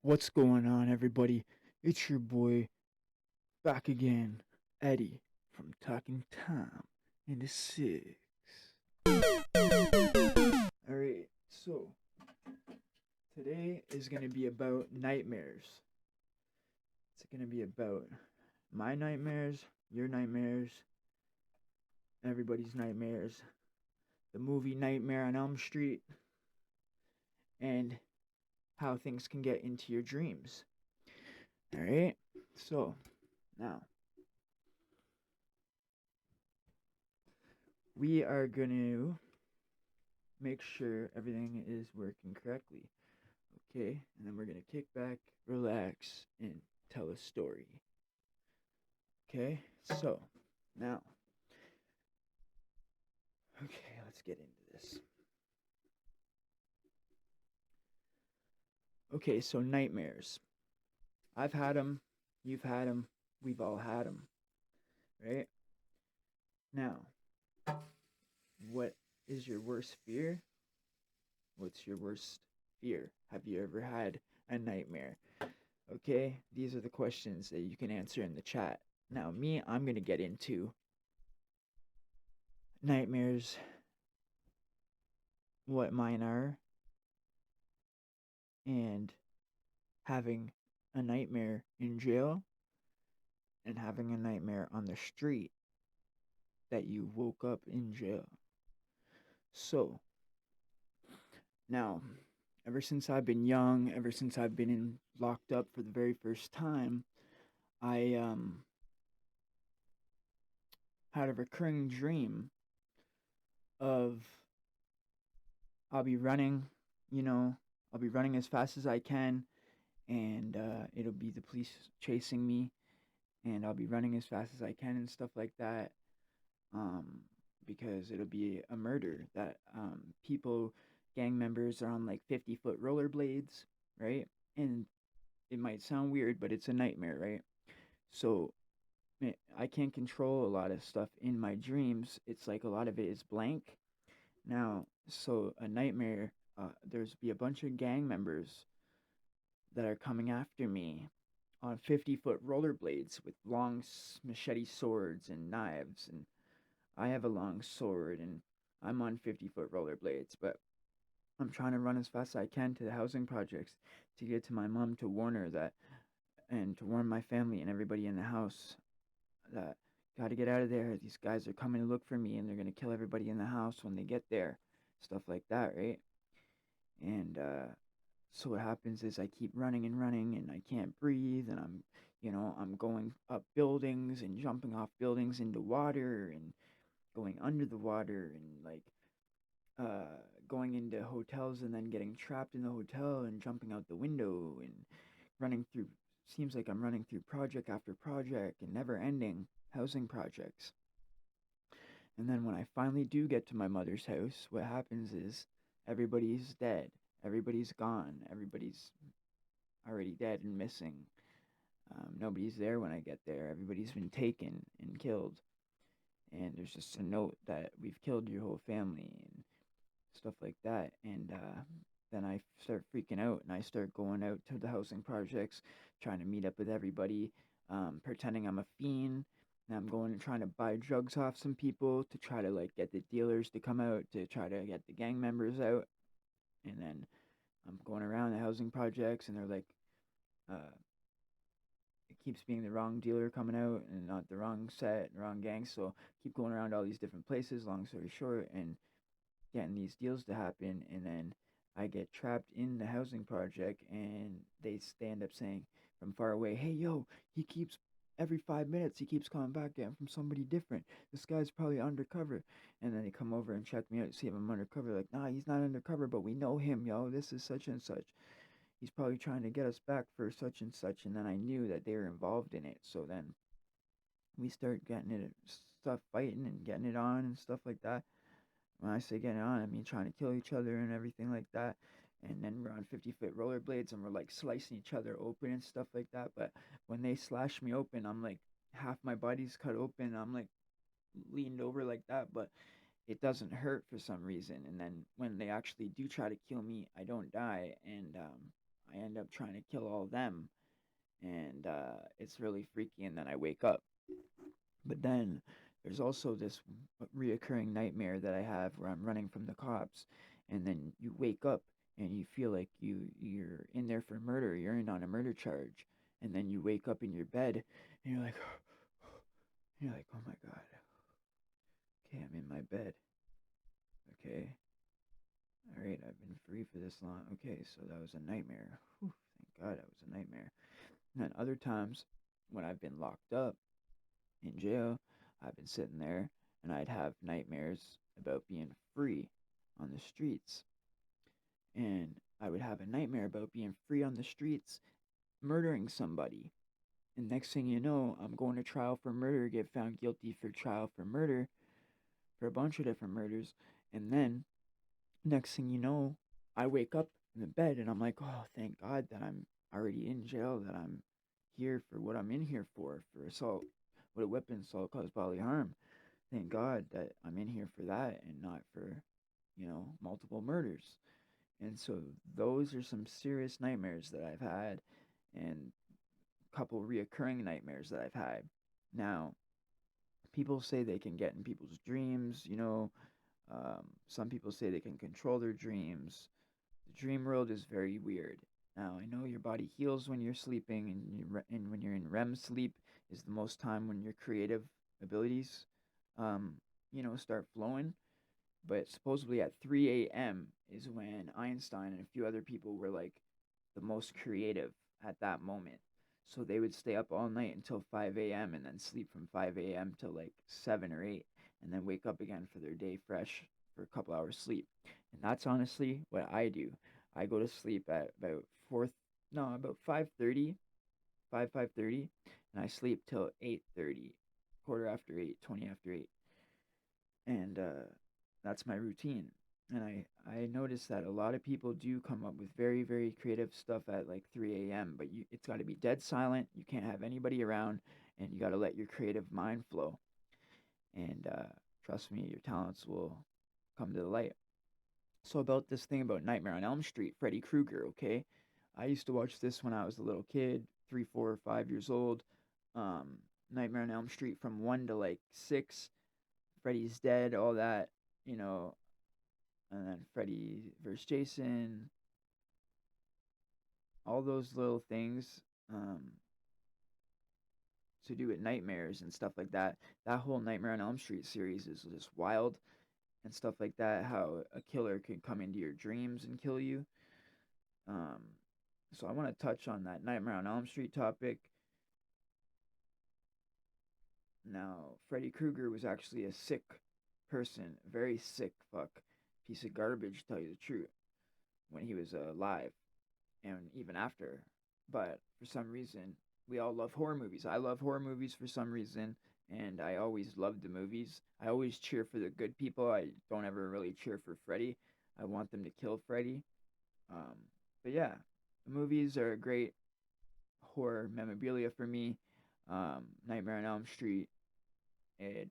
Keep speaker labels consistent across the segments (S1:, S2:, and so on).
S1: What's going on, everybody? It's your boy back again, Eddie from Talking Tom in the Six. Alright, so today is going to be about nightmares. It's going to be about my nightmares, your nightmares, everybody's nightmares, the movie Nightmare on Elm Street, and how things can get into your dreams. Alright, so now we are going to make sure everything is working correctly. Okay, and then we're gonna kick back, relax, and tell a story. Okay, so now, okay, let's get into this. Okay, so nightmares. I've had them, you've had them, we've all had them, right? Now, what is your worst fear? What's your worst fear? Have you ever had a nightmare? Okay, these are the questions that you can answer in the chat. Now, me, I'm gonna get into nightmares, what mine are, and having a nightmare in jail and having a nightmare on the street that you woke up in jail. So, now, ever since I've been young, ever since I've been locked up for the very first time, I had a recurring dream of I'll be running, you know, I'll be running as fast as I can, and it'll be the police chasing me, and I'll be running as fast as I can and stuff like that. um, because it'll be a murder that people, gang members, are on like 50-foot rollerblades, right? And it might sound weird, but it's a nightmare, right? So I can't control a lot of stuff in my dreams. It's like a lot of it is blank. Now, so a nightmare, there's be a bunch of gang members that are coming after me on 50-foot rollerblades with long machete swords and knives, and I have a long sword and I'm on 50-foot rollerblades, but I'm trying to run as fast as I can to the housing projects to get to my mom to warn her that, and to warn my family and everybody in the house that got to get out of there. These guys are coming to look for me and they're going to kill everybody in the house when they get there. Stuff like that, right? And so what happens is I keep running and running and I can't breathe, and I'm going up buildings and jumping off buildings into water and going under the water, and like uh, going into hotels and then getting trapped in the hotel and jumping out the window and running through. Seems like I'm running through project after project and never ending housing projects. And then when I finally do get to my mother's house, what happens is everybody's dead. Everybody's gone. Everybody's already dead and missing. Nobody's there when I get there. Everybody's been taken and killed. And there's just a note that we've killed your whole family and stuff like that. And then I start freaking out and I start going out to the housing projects, trying to meet up with everybody, pretending I'm a fiend. And I'm going and trying to buy drugs off some people to try to like get the dealers to come out to try to get the gang members out. And then I'm going around the housing projects and they're like, uh, it keeps being the wrong dealer coming out and not the wrong set, wrong gang. So keep going around all these different places, long story short, and getting these deals to happen, and then I get trapped in the housing project, and they end up saying from far away, "Hey, yo, he keeps every 5 minutes he keeps coming back getting from somebody different. This guy's probably undercover." And then they come over and check me out, see if I'm undercover. Like, nah, he's not undercover, but we know him, yo. This is such and such. He's probably trying to get us back for such and such. And then I knew that they were involved in it. So then we start getting it, stuff fighting and getting it on and stuff like that. When I say getting on, I mean trying to kill each other and everything like that. And then we're on 50-foot rollerblades and we're like slicing each other open and stuff like that. But when they slash me open, I'm like half my body's cut open. I'm like leaned over like that, but it doesn't hurt for some reason. And then when they actually do try to kill me, I don't die. And I end up trying to kill all of them, and it's really freaky. And then I wake up. But then there's also this reoccurring nightmare that I have where I'm running from the cops, and then you wake up and you feel like you're in there for murder. You're in on a murder charge, and then you wake up in your bed, and you're like, oh my god, okay, I'm in my bed. Okay, all right, I've been free for this long. Okay, so that was a nightmare. Whew, thank God that was a nightmare. And then other times when I've been locked up in jail, I've been sitting there and I'd have nightmares about being free on the streets. And I would have a nightmare about being free on the streets, murdering somebody. And next thing you know, I'm going to trial for murder, get found guilty for trial for murder, for a bunch of different murders. And then next thing you know, I wake up in the bed and I'm like, oh, thank God that I'm already in jail, that I'm here for what I'm in here for assault with a weapon, assault cause bodily harm. Thank God that I'm in here for that and not for, multiple murders. And so those are some serious nightmares that I've had, and a couple reoccurring nightmares that I've had. Now, people say they can get in people's dreams, some people say they can control their dreams. The dream world is very weird. Now, I know your body heals when you're sleeping, and when you're in REM sleep is the most time when your creative abilities, um, start flowing. But supposedly at 3 a.m. is when Einstein and a few other people were like the most creative at that moment. So they would stay up all night until 5 a.m. and then sleep from 5 a.m. till like 7 or 8, and then wake up again for their day fresh for a couple hours sleep. And that's honestly what I do. I go to sleep at about 4 no, about 5:30, 5:30, and I sleep till 8:30, quarter after 8, 20 after 8. And that's my routine. And I noticed that a lot of people do come up with very, very creative stuff at like 3 a.m., but it's got to be dead silent. You can't have anybody around, and you got to let your creative mind flow. And trust me, your talents will come to the light. So, about this thing about Nightmare on Elm Street, Freddy Krueger, okay? I used to watch this when I was a little kid, 3, 4, 5 years old. Um, Nightmare on Elm Street from 1 to like 6. Freddy's dead, all that, you know, and then Freddy versus Jason, all those little things um, to do with nightmares and stuff like that. That whole Nightmare on Elm Street series is just wild and stuff like that. How a killer can come into your dreams and kill you. Um, so I want to touch on that Nightmare on Elm Street topic. Now, Freddy Krueger was actually a sick person, a very sick fuck, piece of garbage, to tell you the truth, when he was alive and even after. But for some reason, we all love horror movies. I love horror movies for some reason, and I always loved the movies. I always cheer for the good people. I don't ever really cheer for Freddy. I want them to kill Freddy. Um, but yeah, the movies are a great horror memorabilia for me. Nightmare on Elm Street. It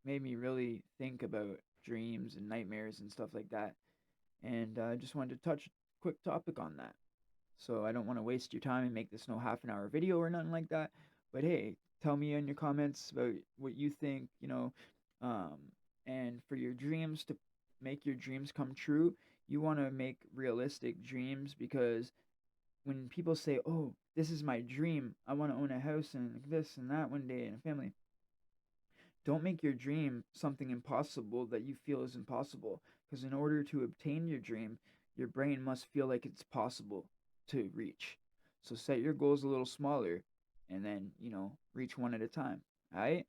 S1: made me really think about dreams and nightmares and stuff like that. And I just wanted to touch a quick topic on that. So I don't want to waste your time and make this no half an hour video or nothing like that. But hey, tell me in your comments about what you think, um, and for your dreams to make your dreams come true, you want to make realistic dreams, because when people say, "Oh, this is my dream. I want to own a house and this and that one day and a family." Don't make your dream something impossible that you feel is impossible, because in order to obtain your dream, your brain must feel like it's possible to reach. So set your goals a little smaller and then, reach one at a time. All right?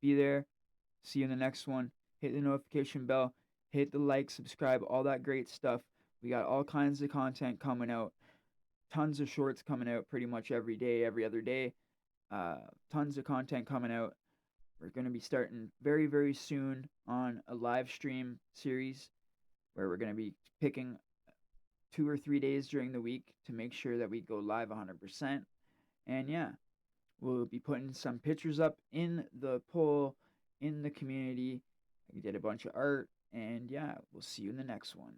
S1: Be there. See you in the next one. Hit the notification bell, hit the like, subscribe, all that great stuff. We got all kinds of content coming out. Tons of shorts coming out pretty much every day, every other day. Tons of content coming out. We're going to be starting very, very soon on a live stream series where we're going to be picking 2 or 3 days during the week to make sure that we go live 100%. And yeah, we'll be putting some pictures up in the poll in the community. We did a bunch of art. And yeah, we'll see you in the next one.